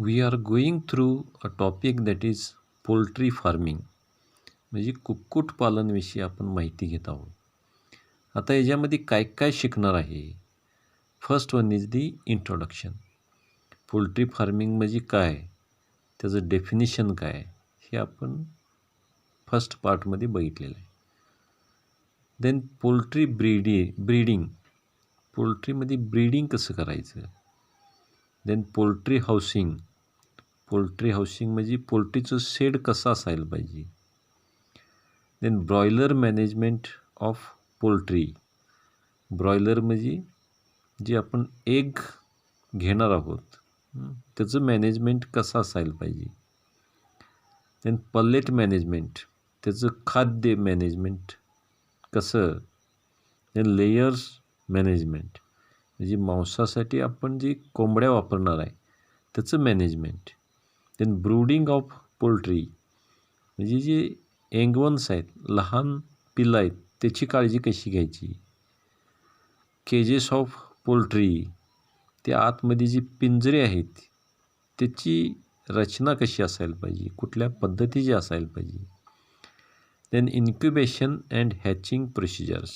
We are going through a topic that is poultry farming. म्हणजे कुक्कुटपालनविषयी आपण माहिती घेत आहोत. आता याच्यामध्ये काय काय शिकणार आहे. First one is the introduction. Poultry farming म्हणजे काय, त्याचं डेफिनेशन काय, हे आपण फर्स्ट पार्टमध्ये बघितलेलं आहे. देन पोल्ट्री ब्रीडिंग, पोल्ट्रीमध्ये ब्रीडिंग कसं करायचं. Then poultry housing, poultry housing म्हणजे पोल्ट्रीचं शेड कसं असायला पाहिजे. Then broiler management of poultry, broiler म्हणजे जे आपण एग घेणार आहोत त्याचं मॅनेजमेंट कसं असायला पाहिजे. देन पल्लेट मॅनेजमेंट, त्याचं खाद्य मॅनेजमेंट कसं. देन लेयर्स मॅनेजमेंट, म्हणजे मांसासाठी आपण जी कोंबड्या वापरणार आहे त्याचं management. Then brooding of poultry, म्हणजे जे एंगवन्स आहेत, लहान पिल्लं आहेत, त्याची काळजी कशी घ्यायची. केजेस ऑफ पोल्ट्री, त्या आतमध्ये जी पिंजरे आहेत त्याची रचना कशी असायला पाहिजे, कुठल्या पद्धतीची असायला पाहिजे. Then incubation and hatching procedures,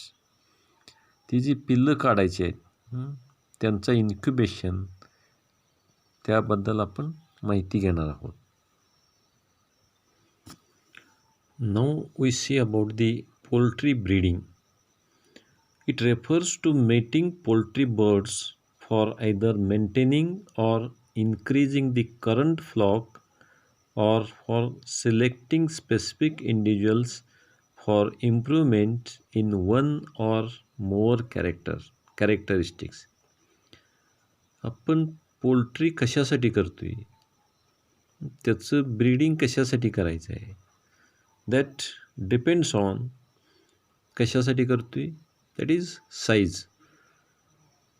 ती जी पिल्लं काढायची आहेत त्यांचं इन्क्युबेशन, त्याबद्दल आपण माहिती घेणार आहोत. Now we see about the poultry breeding. It refers to mating poultry birds for either maintaining or increasing the current flock or for selecting specific individuals for improvement in one or more characteristics. आपण poultry कशासाठी करतोय, त्याचं breeding कशासाठी करायचं आहे, that depends on कशासाठी करतोय. That is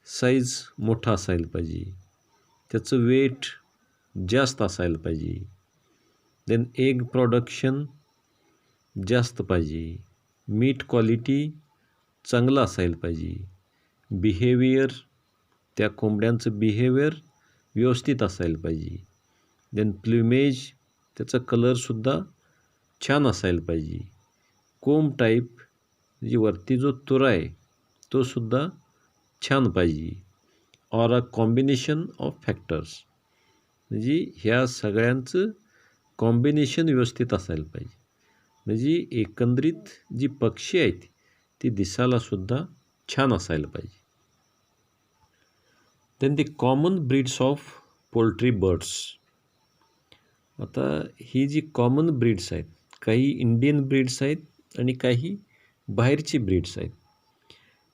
size मोठा असायला पाहिजे, त्याचं वेट जास्त असायला पाहिजे. देन एग प्रोडक्शन जास्त पाहिजे, मीट क्वालिटी चांगलं असायला पाहिजे, बिहेवियर, त्या कोंबड्यांचं बिहेवियर व्यवस्थित असायला पाहिजे. देन प्ल्युमेज, त्याचा कलरसुद्धा छान असायला पाहिजे. कोंब टाईप, म्हणजे वरती जो तुरा आहे तो सुद्धा छान पाहिजे. Or a combination of factors, म्हणजे ह्या सगळ्यांचं कॉम्बिनेशन व्यवस्थित असायला पाहिजे. म्हणजे एकंदरीत जी पक्षी आहेत ती दिसायलासुद्धा छान असायला पाहिजे. Then the common breeds of poultry birds. आता ही जी कॉमन ब्रीड्स आहेत, काही इंडियन ब्रीड्स आहेत आणि काही बाहेरची ब्रीड्स आहेत.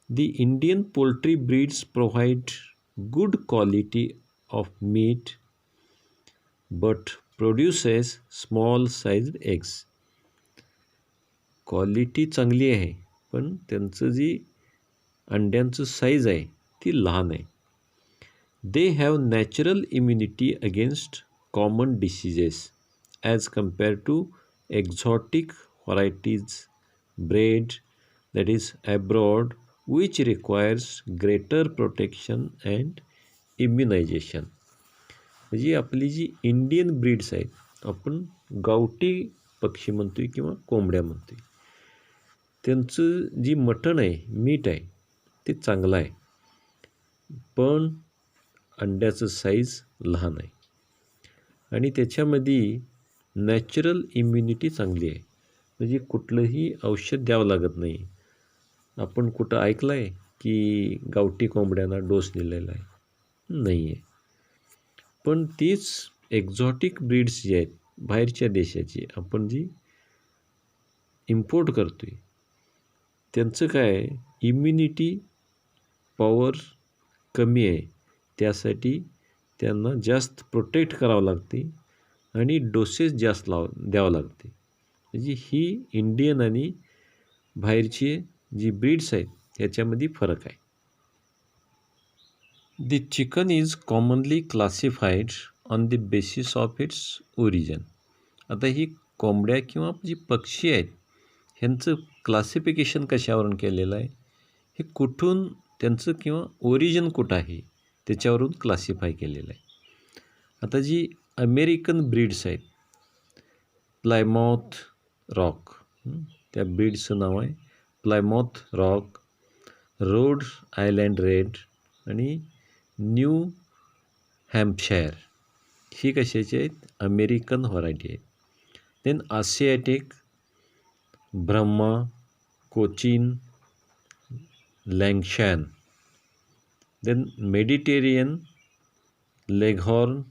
The Indian poultry breeds provide good quality of meat but produces small sized eggs. Quality चांगली आहे पण त्यांचं जी अंड्यांचं साईज आहे ती लहान आहे. They have natural immunity against common diseases as compare to exotic varieties bred that is abroad which requires greater protection and immunization. म्हणजे आपली जी इंडियन ब्रीड्स आहेत, आपण गावठी पक्षी म्हणतोय किंवा कोंबड्या म्हणतोय, त्यांचं जी मटण आहे, मीठ आहे ते चांगलं आहे पण अंड्याचं साईज लहान आहे आणि त्याच्यामध्ये नॅचरल इम्युनिटी चांगली आहे. म्हणजे कुठलंही औषध द्यावं लागत नाही. आपण कुठं ऐकलं आहे की गावठी कोंबड्यांना डोस दिलेला आहे, नाही आहे. पण तीच एक्झॉटिक ब्रीड्स जी आहेत बाहेरच्या देशाची, आपण जी इम्पोर्ट करतो आहे, त्यांचं काय आहे, इम्युनिटी पॉवर कमी आहे. त्यासाठी त्यांना जास्त प्रोटेक्ट करावं लागते आणि डोसेस जास्त द्यावं लागते. म्हणजे ही इंडियन आणि बाहेरची जी ब्रीड्स आहेत ह्याच्यामध्ये फरक आहे. The chicken is commonly classified on the basis of its origin. आता ही कोंबड्या किंवा जी पक्षी आहेत ह्यांचं क्लासिफिकेशन कशावरून केलेलं आहे, हे कुठून त्यांचं किंवा ओरिजिन कुठं आहे त्याच्यावरून क्लासिफाय केलेलं आहे. आता जी अमेरिकन ब्रीड्स आहेत, प्लायमाउथ रॉक, त्या ब्रीडचं नाव आहे Plymouth Rock, Rhode Island Red आणि न्यू हॅम्पशायर. ही कशाची आहेत? अमेरिकन व्हरायटी आहेत. Then Asiatic Brahma, Cochin, Langshan. Then Mediterranean Leghorn,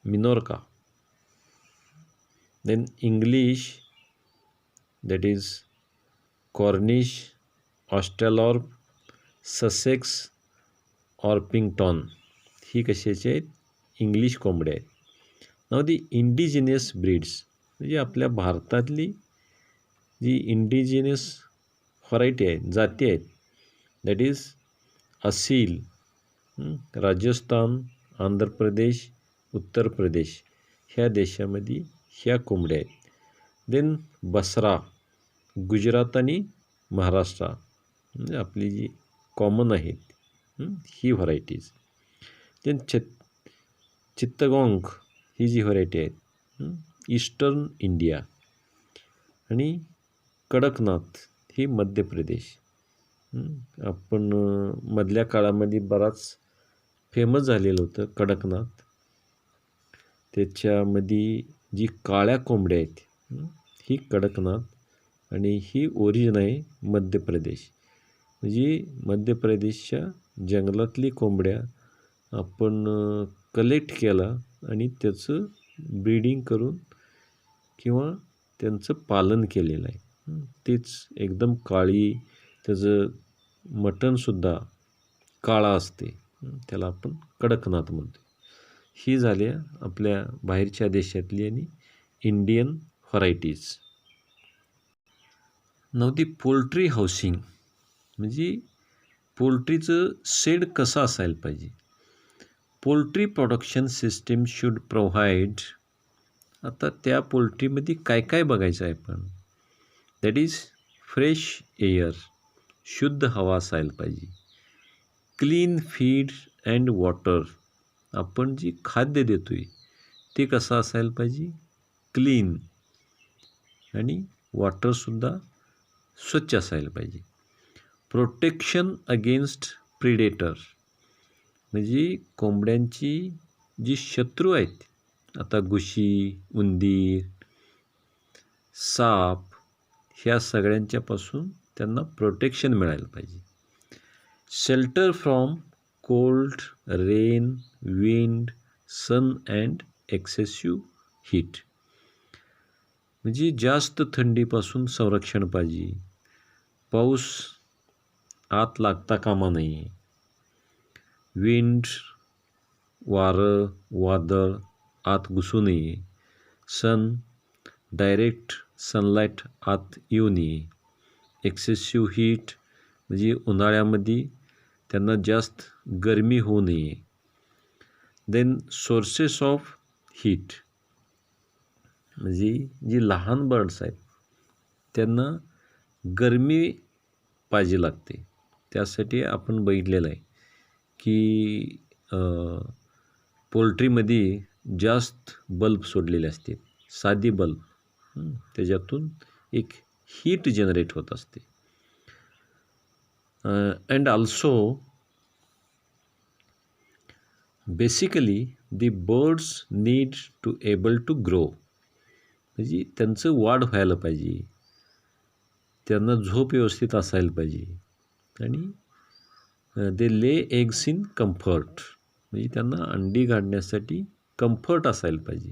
Minorca. Then English that is Cornish, Australorp, Sussex, Orpington. ही कशाची आहेत? इंग्लिश कोंबड्या आहेत. नाव दी इंडिजिनियस ब्रीड्स म्हणजे आपल्या भारतातली जी इंडिजिनियस व्हरायटी आहेत, जाती आहेत, दॅट इज असील, राजस्थान, आंध्र प्रदेश, उत्तर प्रदेश ह्या देशामध्ये ह्या कोंबड्या आहेत. देन बसरा, गुजरात आणि महाराष्ट्र म्हणजे आपली जी कॉमन आहेत ही व्हरायटीज. देन चित्तगोंग ही जी व्हरायटी आहेत, ईस्टर्न इंडिया. आणि कडकनाथ ही मध्य प्रदेश. आपण मधल्या काळामध्ये बराच फेमस झालेलं होतं कडकनाथ. त्याच्यामध्ये जी काळ्या कोंबड्या आहेत ही कडकनाथ आणि ही ओरिजिन आहे मध्य प्रदेश. म्हणजे मध्य प्रदेशच्या जंगलातली कोंबड्या आपण कलेक्ट केला आणि त्याचं ब्रीडिंग करून किंवा त्यांचं पालन केलेलं आहे. तेच एकदम काळी, त्याचं मटणसुद्धा काळा असते, त्याला आपण कडकनाथ म्हणतो. ही झाल्या आपल्या बाहेरच्या देशातली आणि इंडियन व्हरायटीज. नाव दी पोल्ट्री हाऊसिंग म्हणजे पोल्ट्रीचं शेड कसं असायला पाहिजे. Poultry production system should provide. आता त्या पोल्ट्रीमध्ये काय काय बघायचं आहे आपण. दॅट इज फ्रेश एअर, शुद्ध हवा असायला पाहिजे. क्लीन फीड अँड वॉटर, आपण जी खाद्य देतो आहे ते कसं असायला पाहिजे, क्लीन, आणि वॉटरसुद्धा स्वच्छ असायला पाहिजे. प्रोटेक्शन अगेन्स्ट प्रिडेटर म्हणजे कोंबड्यांची जी शत्रू आहेत, आता घुशी, उंदीर, साप, ह्या सगळ्यांच्यापासून त्यांना प्रोटेक्शन मिळायला पाहिजे. Shelter from cold, rain, wind, sun and excessive heat म्हणजे जास्त थंडीपासून संरक्षण पाहिजे. पाऊस आत लागता कामा नये. विंड, वारं, वादळ आत घुसू नये. सन, डायरेक्ट सनलाईट आत येऊ नये. एक्सेसिव्ह हीट म्हणजे उन्हाळ्यामध्ये त्यांना जास्त गरमी होऊ नये. देन सोर्सेस ऑफ हीट म्हणजे जी लहान बर्ड्स आहेत त्यांना गरमी पाहिजे लागते. त्यासाठी आपण बघितलेलं आहे की पोल्ट्रीमध्ये जास्त बल्ब सोडलेले असते, साधी बल्ब, त्याच्यातून एक हीट जनरेट होत असते. And also basically the birds need to able to grow म्हणजे त्यांचं वाढ व्हायला पाहिजे, त्यांना झोप व्यवस्थित असायला पाहिजे आणि दे ले एग्स इन कम्फर्ट म्हणजे त्यांना अंडी घालण्यासाठी कम्फर्ट असायला पाहिजे.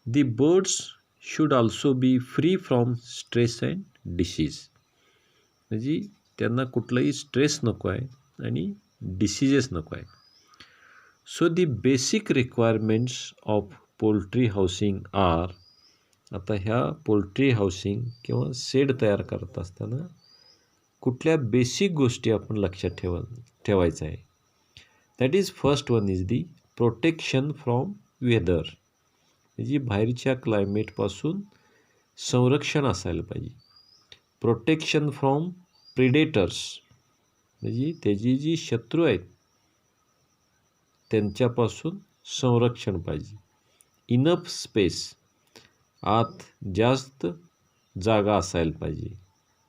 दी birds should also be free from stress and disease म्हणजे त्यांना कुठलाही स्ट्रेस नको आहे आणि डिसीजेस नको आहे. So the basic requirements of poultry housing are. आता ह्या पोल्ट्री हाऊसिंग किंवा शेड तयार करत असताना कुठल्या बेसिक गोष्टी आपण लक्षात ठेवायचं आहे. That is first one is the protection from weather म्हणजे बाहेरच्या क्लायमेटपासून संरक्षण असायला पाहिजे. प्रोटेक्शन फ्रॉम प्रिडेटर्स म्हणजे त्याची जी शत्रू आहेत त्यांच्यापासून संरक्षण पाहिजे. इनफ स्पेस, आत जास्त जागा असायला पाहिजे,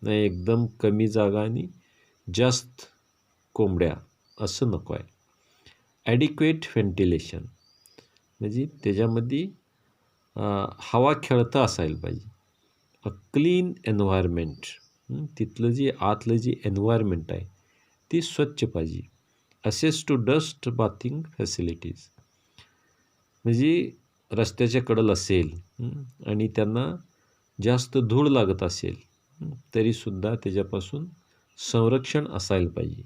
नाही एकदम कमी जागा आणि जास्त कोंबड्या असं नको आहे. ॲडिक्वेट व्हेंटिलेशन, म्हणजे त्याच्यामध्ये हवा खेळता असायला पाहिजे. अ क्लीन एन्व्हायरमेंट, तिथलं जे आतलं जे एन्व्हायरमेंट आहे ती स्वच्छ पाहिजे. Access to dust bathing facilities, म्हणजे रस्त्याच्या कडेला असेल आणि त्यांना जास्त धूळ लागत असेल तरीसुद्धा त्याच्यापासून संरक्षण असायला पाहिजे.